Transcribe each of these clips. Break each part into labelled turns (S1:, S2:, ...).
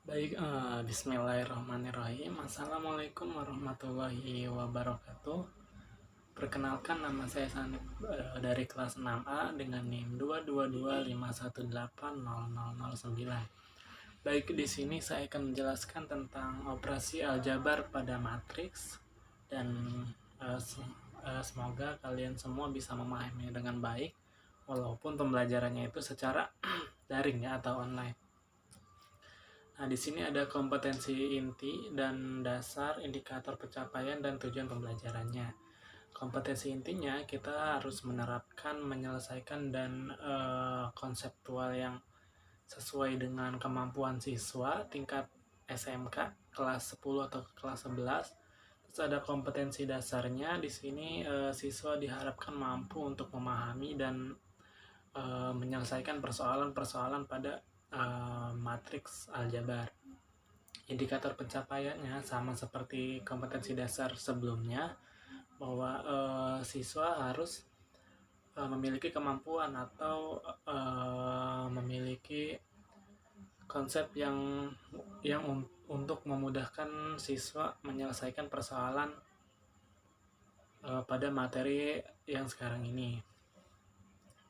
S1: Bismillahirrahmanirrahim. Assalamualaikum warahmatullahi wabarakatuh. Perkenalkan, nama saya Sanib dari kelas 6A dengan NIM 22251800009. Baik, di sini saya akan menjelaskan tentang operasi aljabar pada matriks dan semoga kalian semua bisa memahaminya dengan baik walaupun pembelajarannya itu secara daring ya atau online. Nah, di sini ada kompetensi inti dan dasar, indikator pencapaian, dan tujuan pembelajarannya. Kompetensi intinya kita harus menerapkan, menyelesaikan, dan konseptual yang sesuai dengan kemampuan siswa tingkat SMK kelas 10 atau kelas 11. Terus ada kompetensi dasarnya. Di sini siswa diharapkan mampu untuk memahami dan menyelesaikan persoalan-persoalan pada matriks aljabar. Indikator pencapaiannya sama seperti kompetensi dasar sebelumnya, bahwa siswa harus memiliki kemampuan atau memiliki konsep yang untuk memudahkan siswa menyelesaikan persoalan pada materi yang sekarang ini.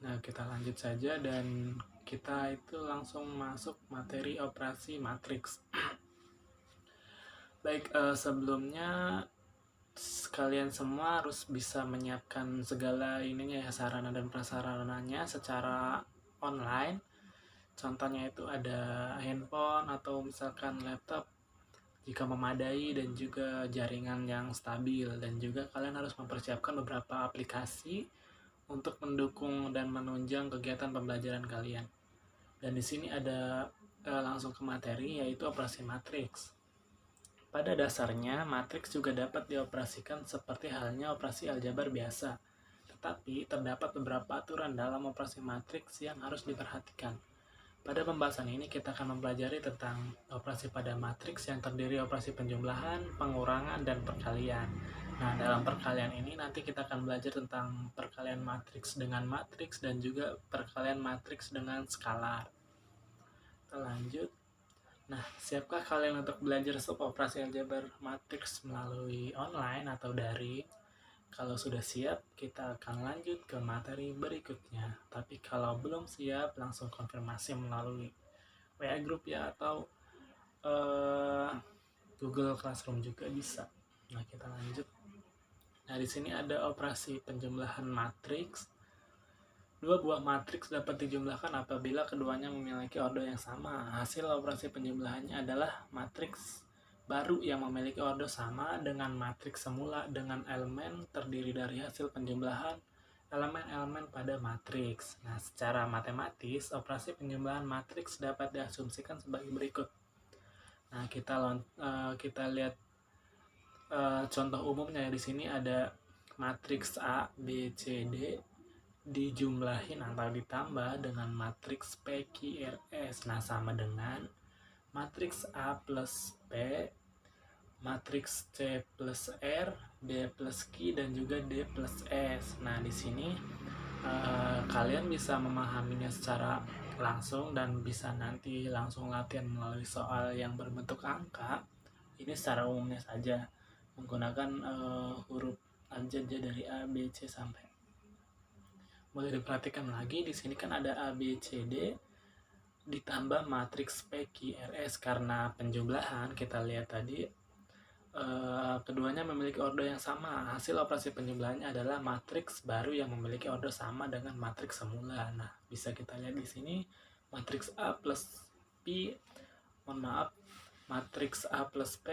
S1: Nah, kita lanjut saja dan kita itu langsung masuk materi operasi matriks. Baik, sebelumnya kalian semua harus bisa menyiapkan segala ininya ya, sarana dan prasarananya secara online. Contohnya itu ada handphone atau misalkan laptop jika memadai, dan juga jaringan yang stabil, dan juga kalian harus mempersiapkan beberapa aplikasi untuk mendukung dan menunjang kegiatan pembelajaran kalian. Dan di sini ada langsung ke materi, yaitu operasi matriks. Pada dasarnya, matriks juga dapat dioperasikan seperti halnya operasi aljabar biasa. Tetapi terdapat beberapa aturan dalam operasi matriks yang harus diperhatikan. Pada pembahasan ini kita akan mempelajari tentang operasi pada matriks yang terdiri operasi penjumlahan, pengurangan, dan perkalian. Nah, dalam perkalian ini nanti kita akan belajar tentang perkalian matriks dengan matriks dan juga perkalian matriks dengan skalar. Kita lanjut. Nah, siapkah kalian untuk belajar operasi aljabar matriks melalui online atau daring? Kalau sudah siap, kita akan lanjut ke materi berikutnya. Tapi kalau belum siap, langsung konfirmasi melalui WA Group ya, atau Google Classroom juga bisa. Nah, kita lanjut. Nah, di sini ada operasi penjumlahan matriks. Dua buah matriks dapat dijumlahkan apabila keduanya memiliki order yang sama. Hasil operasi penjumlahannya adalah matriks baru yang memiliki order sama dengan matriks semula dengan elemen terdiri dari hasil penjumlahan elemen-elemen pada matriks. Nah, secara matematis, operasi penjumlahan matriks dapat diasumsikan sebagai berikut. Nah, kita lihat contoh umumnya. Di sini ada matriks A, B, C, D dijumlahin atau ditambah dengan matriks P, Q, R, S. Nah, sama dengan matriks A plus P, matriks C plus R, D plus Q, dan juga D plus S. Nah, di sini kalian bisa memahaminya secara langsung dan bisa nanti langsung latihan melalui soal yang berbentuk angka. Ini secara umumnya saja menggunakan huruf abjad dari A, B, C sampai. Boleh diperhatikan lagi, di sini kan ada A, B, C, D ditambah matriks P, Q, R, S. Karena penjumlahan, kita lihat tadi keduanya memiliki order yang sama. Hasil operasi penjumlahannya adalah matriks baru yang memiliki order sama dengan matriks semula. Nah, bisa kita lihat di sini matriks A plus P, matriks A plus P,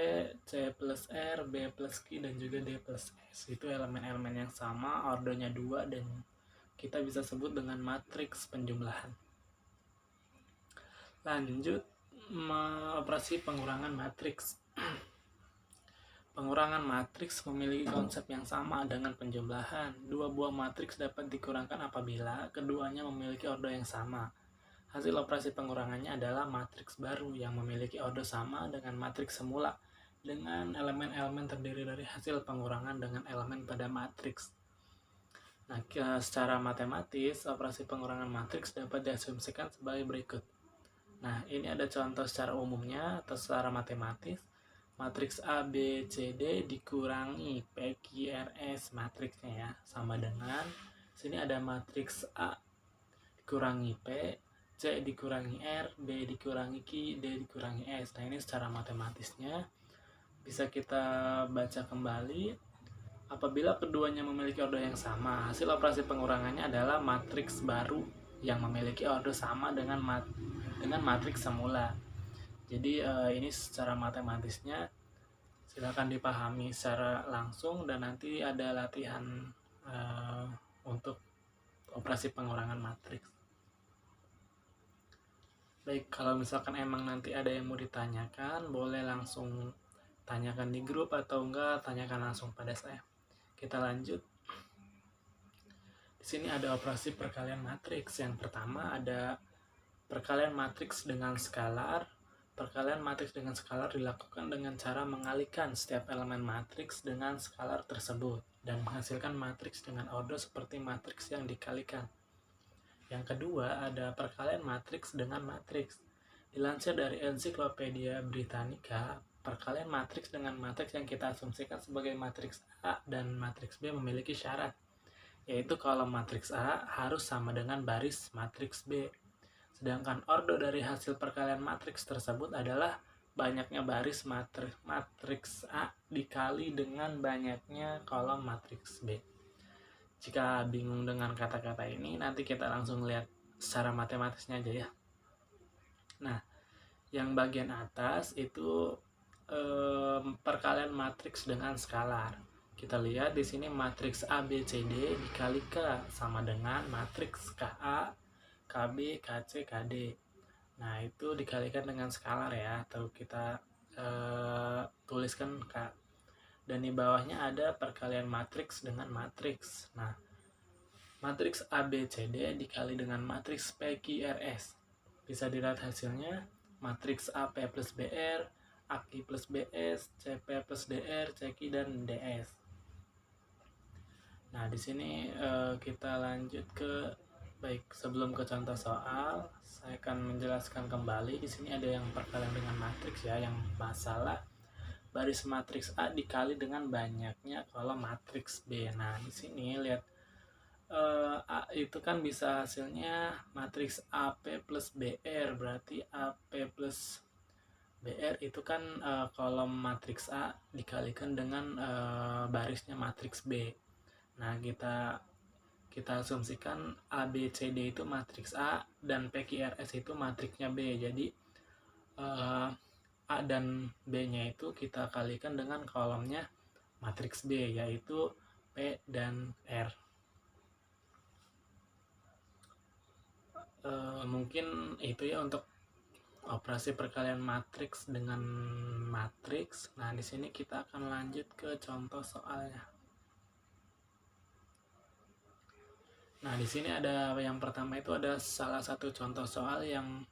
S1: C plus R, B plus Q, dan juga D plus S. Itu elemen-elemen yang sama, ordernya 2, dan kita bisa sebut dengan matriks penjumlahan. Lanjut, operasi pengurangan matriks. Pengurangan matriks memiliki konsep yang sama dengan penjumlahan. Dua buah matriks dapat dikurangkan apabila keduanya memiliki order yang sama. Hasil operasi pengurangannya adalah matriks baru yang memiliki order sama dengan matriks semula, dengan elemen-elemen terdiri dari hasil pengurangan dengan elemen pada matriks. Nah, secara matematis, operasi pengurangan matriks dapat diasumsikan sebagai berikut. Nah, ini ada contoh secara umumnya atau secara matematis. Matriks A, B, C, D dikurangi P, Q, R, S matriksnya ya. Sama dengan, sini ada matriks A dikurangi P, C dikurangi R, B dikurangi Q, D dikurangi S. Nah, ini secara matematisnya bisa kita baca kembali. Apabila keduanya memiliki order yang sama, hasil operasi pengurangannya adalah matriks baru yang memiliki order sama dengan matriks semula. Jadi ini secara matematisnya silakan dipahami secara langsung, dan nanti ada latihan untuk operasi pengurangan matriks. Baik, kalau misalkan emang nanti ada yang mau ditanyakan, boleh langsung tanyakan di grup, atau enggak tanyakan langsung pada saya. Kita lanjut. Di sini ada operasi perkalian matriks. Yang pertama ada perkalian matriks dengan skalar. Perkalian matriks dengan skalar dilakukan dengan cara mengalihkan setiap elemen matriks dengan skalar tersebut dan menghasilkan matriks dengan order seperti matriks yang dikalikan. Yang kedua ada perkalian matriks dengan matriks. Dilansir dari Ensiklopedia Britannica, perkalian matriks dengan matriks yang kita asumsikan sebagai matriks A dan matriks B memiliki syarat, yaitu kolom matriks A harus sama dengan baris matriks B. Sedangkan order dari hasil perkalian matriks tersebut adalah banyaknya baris matriks A dikali dengan banyaknya kolom matriks B. Jika bingung dengan kata-kata ini, nanti kita langsung lihat secara matematisnya aja ya. Nah, yang bagian atas itu perkalian matriks dengan skalar. Kita lihat di sini matriks A, B, C, D dikali K sama dengan matriks KA, KB, KC, KD. Nah, itu dikalikan dengan skalar ya, atau kita tuliskan K. Dan di bawahnya ada perkalian matriks dengan matriks. Nah, matriks A, B, C, D dikali dengan matriks P, Q, R, S. Bisa dilihat hasilnya, matriks AP plus BR, AQ plus BS, CP plus DR, CQ, dan DS. Nah, di sini kita lanjut ke, baik, sebelum ke contoh soal, saya akan menjelaskan kembali. Di sini ada yang perkalian dengan matriks ya, yang masalah baris matriks A dikali dengan banyaknya kolom matriks B. Nah, di sini lihat A itu kan bisa hasilnya matriks AP plus BR, berarti AP plus BR itu kan kolom matriks A dikalikan dengan barisnya matriks B. Nah, kita asumsikan A, B, C, D itu matriks A dan P, Q, R, S itu matriksnya B. Jadi A dan B-nya itu kita kalikan dengan kolomnya matriks B, yaitu P dan R. Mungkin itu ya untuk operasi perkalian matriks dengan matriks. Nah, di sini kita akan lanjut ke contoh soalnya. Nah, di sini ada yang pertama itu ada salah satu contoh soal yang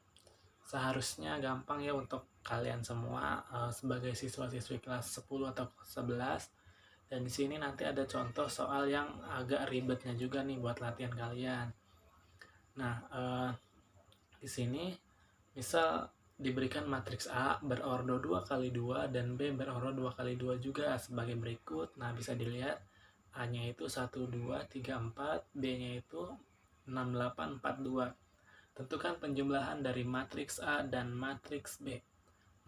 S1: seharusnya gampang ya untuk kalian semua sebagai siswa-siswi kelas 10 atau 11. Dan di sini nanti ada contoh soal yang agak ribetnya juga nih buat latihan kalian. Nah, di sini misal diberikan matriks A berordo 2x2 dan B berordo 2x2 juga sebagai berikut. Nah, bisa dilihat A-nya itu 1, 2, 3, 4, B-nya itu 6, 8, 4, 2. Tentukan penjumlahan dari matriks A dan matriks B.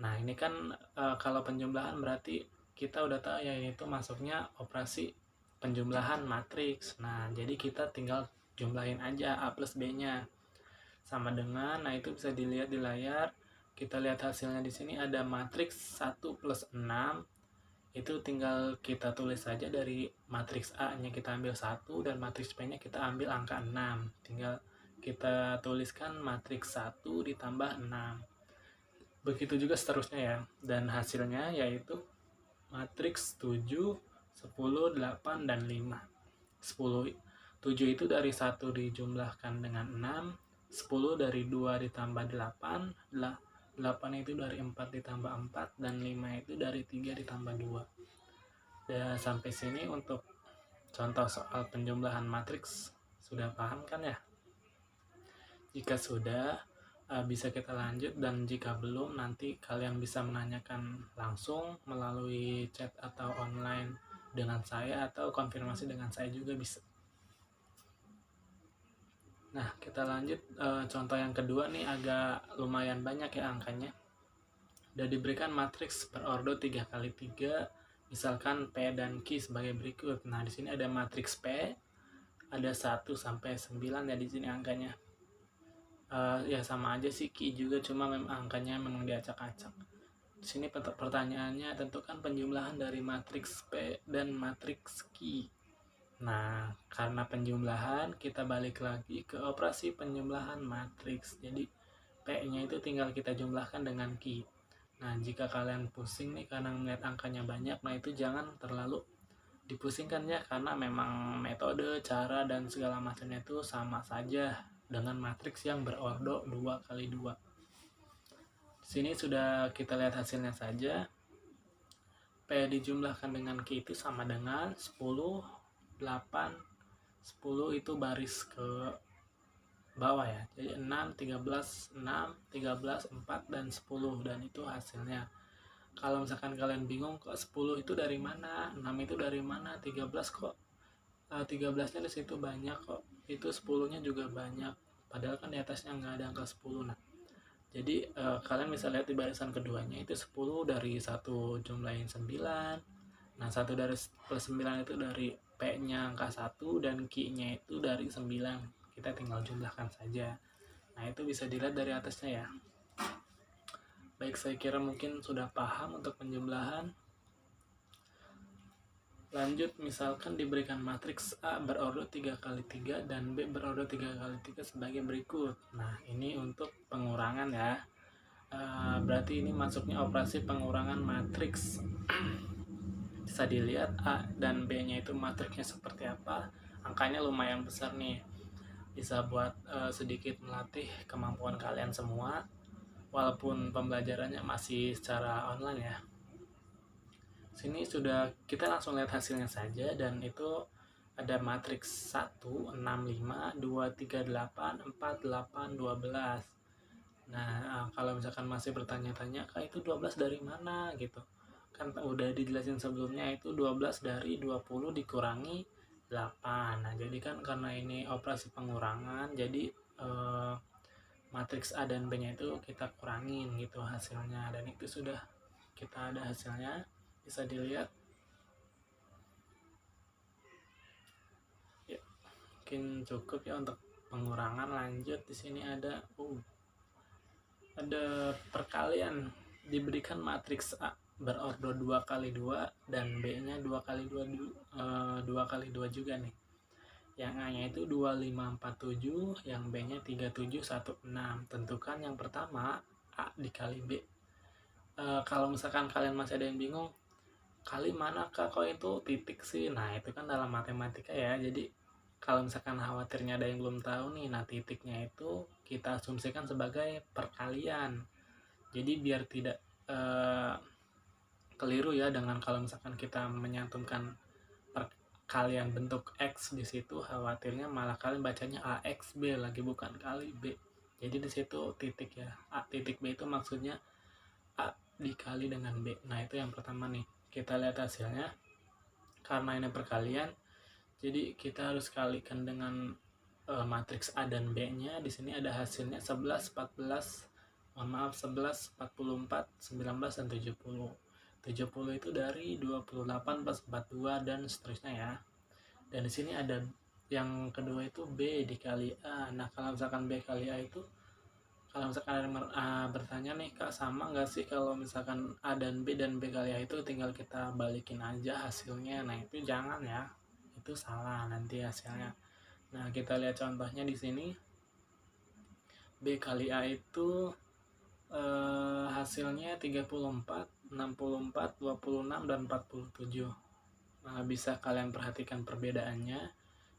S1: Nah, ini kan kalau penjumlahan berarti kita udah tahu ya, itu masuknya operasi penjumlahan matriks. Nah, jadi kita tinggal jumlahin aja A plus B-nya. Sama dengan, nah itu bisa dilihat di layar. Kita lihat hasilnya di sini ada matriks 1 plus 6. Itu tinggal kita tulis saja, dari matriks A-nya kita ambil 1 dan matriks B-nya kita ambil angka 6. Tinggal kita tuliskan matriks 1 ditambah 6. Begitu juga seterusnya ya. Dan hasilnya yaitu matriks 7, 10, 8, dan 5. 7 itu dari 1 dijumlahkan dengan 6, 10 dari 2 ditambah 8, 8 itu dari 4 ditambah 4, dan 5 itu dari 3 ditambah 2. Dan sampai sini untuk contoh soal penjumlahan matriks sudah paham kan ya? Jika sudah, bisa kita lanjut, dan jika belum nanti kalian bisa menanyakan langsung melalui chat atau online dengan saya, atau konfirmasi dengan saya juga bisa. Nah, kita lanjut contoh yang kedua nih, agak lumayan banyak ya angkanya. Udah diberikan matriks berordo 3x3, misalkan P dan Q sebagai berikut. Nah, di sini ada matriks P, ada 1 sampai 9 ya di sini angkanya. Ya sama aja sih Q juga, cuma memang angkanya memang diacak-acak. Di sini pertanyaannya, tentukan penjumlahan dari matriks P dan matriks Q. Nah, karena penjumlahan, kita balik lagi ke operasi penjumlahan matriks. Jadi, P-nya itu tinggal kita jumlahkan dengan Q. Nah, jika kalian pusing nih karena melihat angkanya banyak, nah itu jangan terlalu dipusingkan ya, karena memang metode, cara, dan segala macamnya itu sama saja dengan matriks yang berordo 2x2. Di sini sudah kita lihat hasilnya saja. P dijumlahkan dengan Q itu sama dengan 10, 8, 10 itu baris ke bawah ya. Jadi 6, 13, 6, 13, 4, dan 10. Dan itu hasilnya. Kalau misalkan kalian bingung kok 10 itu dari mana, 6 itu dari mana, 13 kok 13-nya di situ banyak kok, itu 10-nya juga banyak, padahal kan di atasnya nggak ada angka 10. Nah, jadi kalian bisa lihat di barisan keduanya itu 10 dari 1 jumlahin 9. Nah, 1 dari plus 9 itu dari P-nya angka 1, dan Q-nya itu dari 9. Kita tinggal jumlahkan saja. Nah, itu bisa dilihat dari atasnya ya. Baik, saya kira mungkin sudah paham untuk penjumlahan. Lanjut, misalkan diberikan matriks A berordo 3x3 dan B berordo 3x3 sebagai berikut. Nah, ini untuk pengurangan ya. Berarti ini masuknya operasi pengurangan matriks. Bisa dilihat A dan B-nya itu matriksnya seperti apa. Angkanya lumayan besar nih. Bisa buat sedikit melatih kemampuan kalian semua, walaupun pembelajarannya masih secara online ya. Sini sudah, kita langsung lihat hasilnya saja, dan itu ada matriks 1, 6, 5, 2, 3, 8, 4, 8, 12. Nah, kalau misalkan masih bertanya-tanya, Kak itu 12 dari mana gitu. Kan udah dijelasin sebelumnya, itu 12 dari 20 dikurangi 8. Nah, jadi kan karena ini operasi pengurangan, jadi matriks A dan B-nya itu kita kurangin gitu hasilnya, dan itu sudah kita ada hasilnya. Bisa dilihat ya, mungkin cukup ya untuk pengurangan. Lanjut, di sini ada perkalian, diberikan matriks A berordo 2x2 dan B-nya 2x2 juga nih. Yang A-nya itu 2547, yang B-nya 3716. Tentukan yang pertama A dikali B. Kalau misalkan kalian masih ada yang bingung, kali mana Kak, kok itu titik sih? Nah, itu kan dalam matematika ya. Jadi kalau misalkan khawatirnya ada yang belum tahu nih, nah titiknya itu kita asumsikan sebagai perkalian. Jadi biar tidak keliru ya, dengan kalau misalkan kita menyantumkan perkalian bentuk X di situ, khawatirnya malah kalian bacanya AXB lagi, bukan kali B. Jadi di situ titik ya. A titik B itu maksudnya A dikali dengan B. Nah, itu yang pertama nih. Kita lihat hasilnya. Karena ini perkalian, jadi kita harus kalikan dengan matriks A dan B-nya. Di sini ada hasilnya 11, 14, 11, 44, 19, dan 70. 70 itu dari 28 plus 42 dan seterusnya ya. Dan di sini ada yang kedua itu B dikali A. Nah, kalau misalkan B kali A itu, kalau misalkan ada bertanya nih, Kak sama nggak sih kalau misalkan A dan B kali A itu tinggal kita balikin aja hasilnya. Nah, itu jangan ya, itu salah nanti hasilnya. Nah, kita lihat contohnya di sini. B kali A itu hasilnya 34, 64, 26, dan 47. Nah, bisa kalian perhatikan perbedaannya.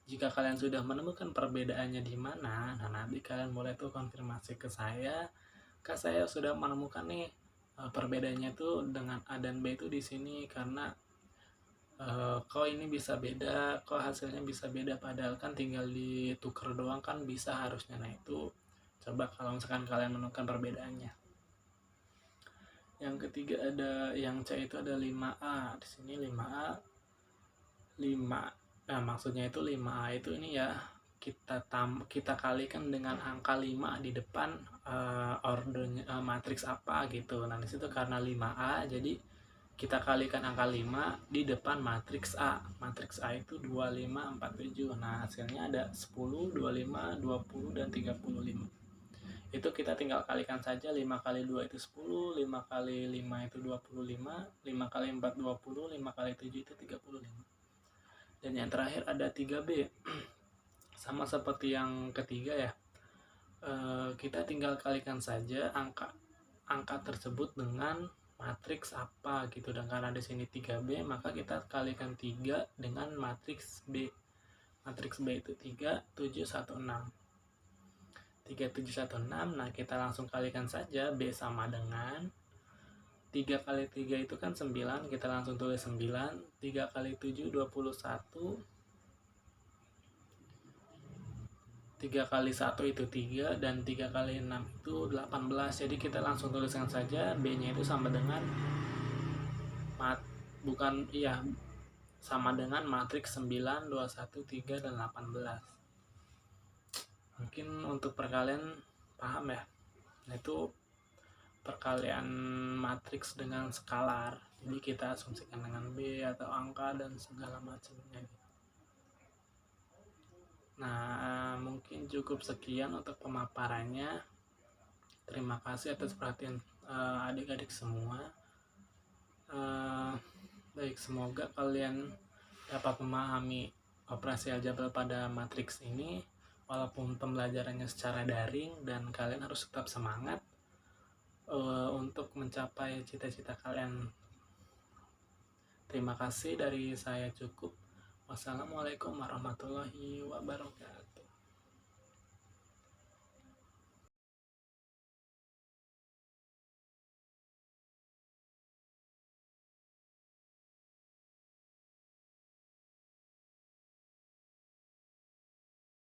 S1: Jika kalian sudah menemukan perbedaannya di mana, nah nanti kalian boleh tuh konfirmasi ke saya. Kak, saya sudah menemukan nih perbedaannya tuh dengan A dan B itu di sini, karena kok ini bisa beda, kok hasilnya bisa beda, padahal kan tinggal ditukar doang kan bisa harusnya. Nah, itu Coba kalau misalkan kalian menemukan perbedaannya. Yang ketiga ada yang C itu ada 5A. Di sini 5A 5. Nah, maksudnya itu 5A itu ini ya kita kalikan dengan angka 5 di depan ordernya matriks apa gitu. Nah, di situ karena 5A jadi kita kalikan angka 5 di depan matriks A. Matriks A itu 25, 47. Nah, hasilnya ada 10, 25, 20 dan 35. Itu kita tinggal kalikan saja. 5 kali 2 itu 10, 5 kali 5 itu 25, 5 kali 4 20, 5 kali 7 itu 35. Dan yang terakhir ada 3B. Sama seperti yang ketiga ya. Kita tinggal kalikan saja angka tersebut dengan matriks apa gitu. Dan karena di sini 3B, maka kita kalikan 3 dengan matriks B. Matriks B itu 3 7 1 6. 3 7 1 6. Nah, kita langsung kalikan saja. B sama dengan 3 kali 3 itu kan 9, kita langsung tulis 9. 3 kali 7 21. 3 kali 1 itu 3 dan 3 kali 6 itu 18. Jadi kita langsung tuliskan saja B-nya itu sama dengan sama dengan matriks 9, 21, 3 dan 18. Mungkin untuk perkalian paham ya. Nah, itu perkalian matriks dengan skalar. Jadi kita asumsikan dengan B atau angka dan segala macamnya. Nah, mungkin cukup sekian untuk pemaparannya. Terima kasih atas perhatian adik-adik semua. Baik, semoga kalian dapat memahami operasi aljabar pada matriks ini walaupun pembelajarannya secara daring, dan kalian harus tetap semangat untuk mencapai cita-cita kalian. Terima kasih dari saya cukup. Wassalamualaikum warahmatullahi wabarakatuh.